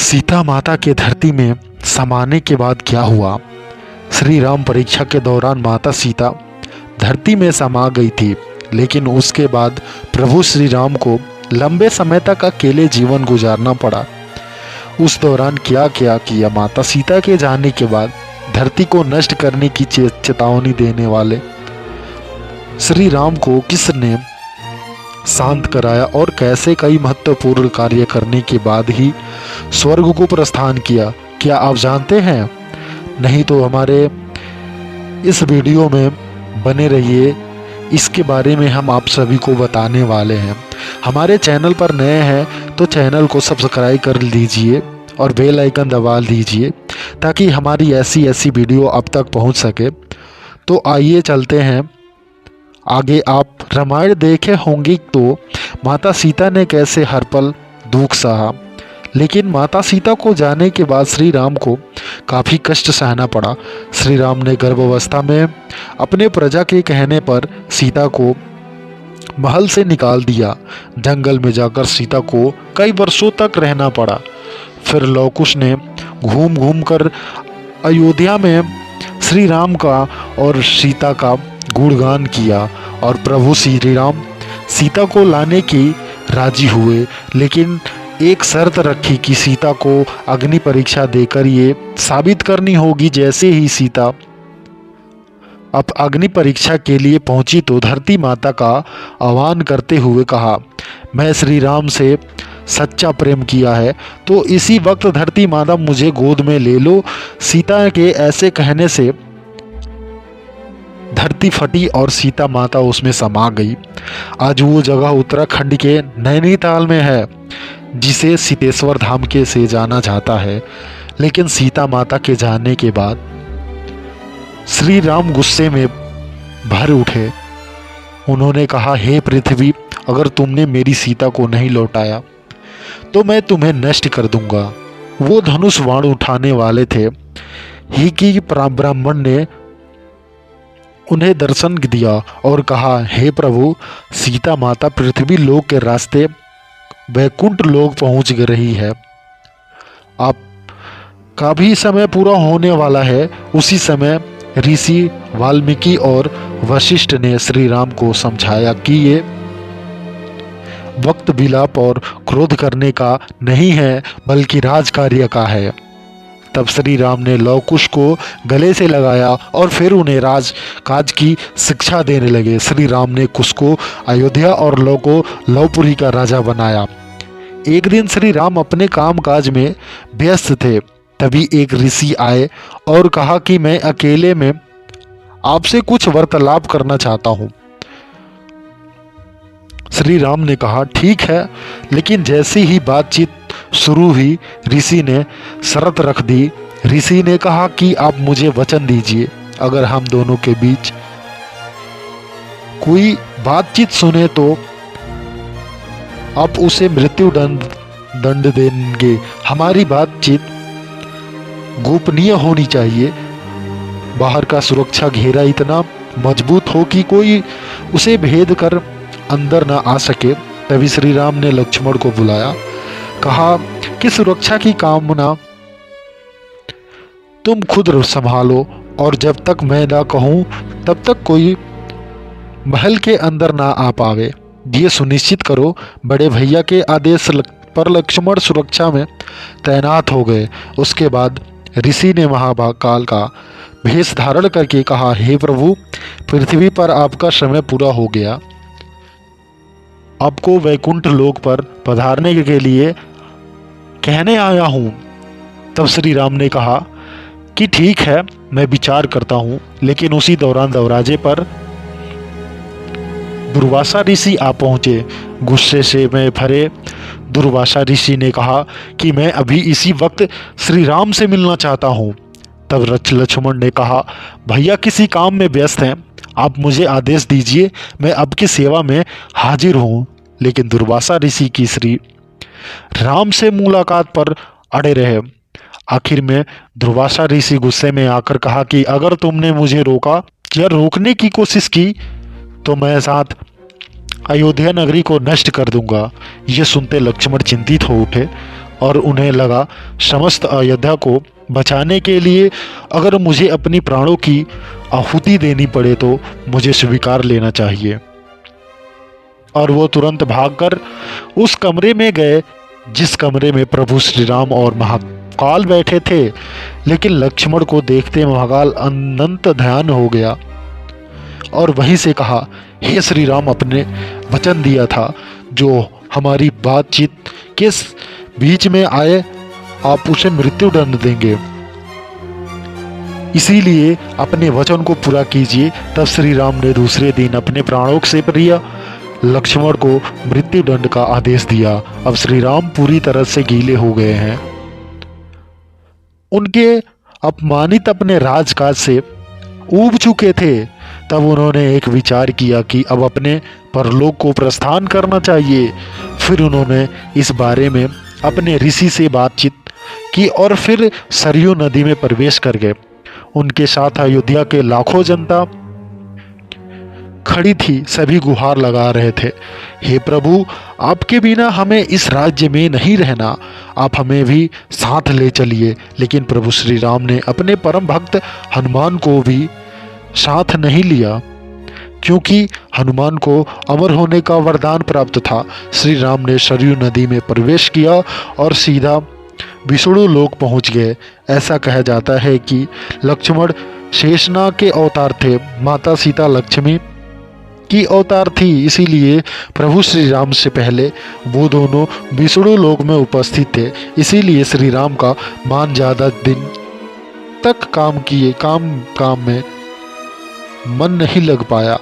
सीता माता के धरती में समाने के बाद क्या हुआ। श्री राम परीक्षा के दौरान माता सीता धरती में समा गई थी, लेकिन उसके बाद प्रभु श्री राम को लंबे समय तक अकेले जीवन गुजारना पड़ा। उस दौरान क्या क्या किया। माता सीता के जाने के बाद धरती को नष्ट करने की चेतावनी देने वाले श्री राम को किसने शांत कराया और कैसे कई महत्वपूर्ण कार्य करने के बाद ही स्वर्ग को प्रस्थान किया, क्या आप जानते हैं? नहीं तो हमारे इस वीडियो में बने रहिए, इसके बारे में हम आप सभी को बताने वाले हैं। हमारे चैनल पर नए हैं तो चैनल को सब्सक्राइब कर लीजिए और बेल आइकन दबा दीजिए ताकि हमारी ऐसी वीडियो अब तक पहुंच सके। तो आइए चलते हैं आगे। आप रामायण देखे होंगे तो माता सीता ने कैसे हर पल दुख सहा, लेकिन माता सीता को जाने के बाद श्री राम को काफ़ी कष्ट सहना पड़ा। श्री राम ने गर्भावस्था में अपने प्रजा के कहने पर सीता को महल से निकाल दिया। जंगल में जाकर सीता को कई वर्षों तक रहना पड़ा। फिर लव कुश ने घूम घूम कर अयोध्या में श्री राम का और सीता का गुणगान किया और प्रभु श्री राम सीता को लाने की राजी हुए, लेकिन एक शर्त रखी कि सीता को अग्नि परीक्षा देकर ये साबित करनी होगी। जैसे ही सीता अब अग्नि परीक्षा के लिए पहुंची तो धरती माता का आह्वान करते हुए कहा, मैं श्री राम से सच्चा प्रेम किया है तो इसी वक्त धरती माता मुझे गोद में ले लो। सीता के ऐसे कहने से धरती फटी और सीता माता उसमें समा गई। आज वो जगह उत्तराखंड के नैनीताल में है, जिसे सीतेश्वर धाम के से जाना जाता है। लेकिन सीता माता के जाने के बाद श्री राम गुस्से में भर उठे। उन्होंने कहा, हे पृथ्वी, अगर तुमने मेरी सीता को नहीं लौटाया तो मैं तुम्हें नष्ट कर दूंगा। वो धनुष बाण उठाने वाले थे ही कि ब्राह्मण ने उन्हें दर्शन दिया और कहा, हे प्रभु, सीता माता पृथ्वी लोक के रास्ते वैकुंठ लोक पहुंच रही है। आपका भी समय पूरा होने वाला है। उसी समय ऋषि वाल्मीकि और वशिष्ठ ने श्री राम को समझाया कि ये वक्त विलाप और क्रोध करने का नहीं है, बल्कि राजकार्य का है। तब श्री राम ने लव कुश को गले से लगाया और फिर उन्हें राजकाज की शिक्षा देने लगे। श्री राम ने कुश को अयोध्या और लव को लवपुरी का राजा बनाया। एक दिन श्री राम अपने कामकाज में व्यस्त थे, तभी एक ऋषि आए और कहा कि मैं अकेले में आपसे कुछ वार्तालाप करना चाहता हूँ। श्री राम ने कहा, ठीक है, लेकिन जैसी ही बातचीत शुरू हुई ऋषि ने शर्त रख दी। ऋषि ने कहा कि आप मुझे वचन दीजिए, अगर हम दोनों के बीच कोई बातचीत सुने तो आप उसे मृत्यु दंड देंगे। हमारी बातचीत गोपनीय होनी चाहिए। बाहर का सुरक्षा घेरा इतना मजबूत हो कि कोई उसे भेद कर अंदर ना आ सके। तभी श्री राम ने लक्ष्मण को बुलाया, कहा कि सुरक्षा की कामना तुम खुद संभालो और जब तक मैं ना कहूं तब तक कोई महल के अंदर ना आ पावे। ये सुनिश्चित करो। बड़े भैया के आदेश पर लक्ष्मण सुरक्षा में तैनात हो गए। उसके बाद ऋषि ने महाकाल का भेष धारण करके कहा, हे प्रभु, पृथ्वी पर आपका समय पूरा हो गया। आपको वैकुंठ लोक पर पधारने के लिए कहने आया हूँ। तब श्री राम ने कहा कि ठीक है, मैं विचार करता हूँ। लेकिन उसी दौरान दरवाजे पर दुर्वासा ऋषि आ पहुँचे। गुस्से से में भरे दुर्वासा ऋषि ने कहा कि मैं अभी इसी वक्त श्री राम से मिलना चाहता हूँ। तब लक्ष्मण ने कहा, भैया किसी काम में व्यस्त हैं, आप मुझे आदेश दीजिए, मैं आपकी सेवा में हाजिर हूँ। लेकिन दुर्वासा ऋषि की श्री राम से मुलाकात पर अड़े रहे। आखिर में दुर्वासा ऋषि गुस्से में आकर कहा कि अगर तुमने मुझे रोका या रोकने की कोशिश की तो मैं साथ अयोध्या नगरी को नष्ट कर दूंगा। ये सुनते लक्ष्मण चिंतित हो उठे और उन्हें लगा समस्त अयोध्या को बचाने के लिए अगर मुझे अपनी प्राणों की आहुति देनी पड़े तो मुझे स्वीकार लेना चाहिए। और वो तुरंत भागकर उस कमरे में गए जिस कमरे में प्रभु श्री राम और महाकाल बैठे थे। लेकिन लक्ष्मण को देखते महाकाल अनंत ध्यान हो गया और वहीं से कहा, हे श्री राम, अपने वचन दिया था जो हमारी बातचीत के बीच में आए आप उसे मृत्यु दंड देंगे, इसीलिए अपने वचन को पूरा कीजिए। तब श्री राम ने दूसरे दिन अपने प्राणों से प्रिय लक्ष्मण को मृत्यु दंड का आदेश दिया। अब श्री राम पूरी तरह से गीले हो गए हैं। उनके अपमानित अपने राजकाज से ऊब चुके थे। तब उन्होंने एक विचार किया कि अब अपने परलोक को प्रस्थान करना चाहिए। फिर उन्होंने इस बारे में अपने ऋषि से बातचीत की और फिर सरयू नदी में प्रवेश कर गए। उनके साथ अयोध्या के लाखों जनता खड़ी थी, सभी गुहार लगा रहे थे, हे प्रभु, आपके बिना हमें इस राज्य में नहीं रहना, आप हमें भी साथ ले चलिए। लेकिन प्रभु श्री राम ने अपने परम भक्त हनुमान को भी साथ नहीं लिया, क्योंकि हनुमान को अमर होने का वरदान प्राप्त था। श्री राम ने सरयू नदी में प्रवेश किया और सीधा विष्णु लोक पहुंच गए। ऐसा कहा जाता है कि लक्ष्मण शेषनाग के अवतार थे, माता सीता लक्ष्मी की अवतार थी, इसीलिए प्रभु श्री राम से पहले वो दोनों विष्णु लोक में उपस्थित थे। इसीलिए श्री राम का मान ज़्यादा दिन तक काम में मन नहीं लग पाया।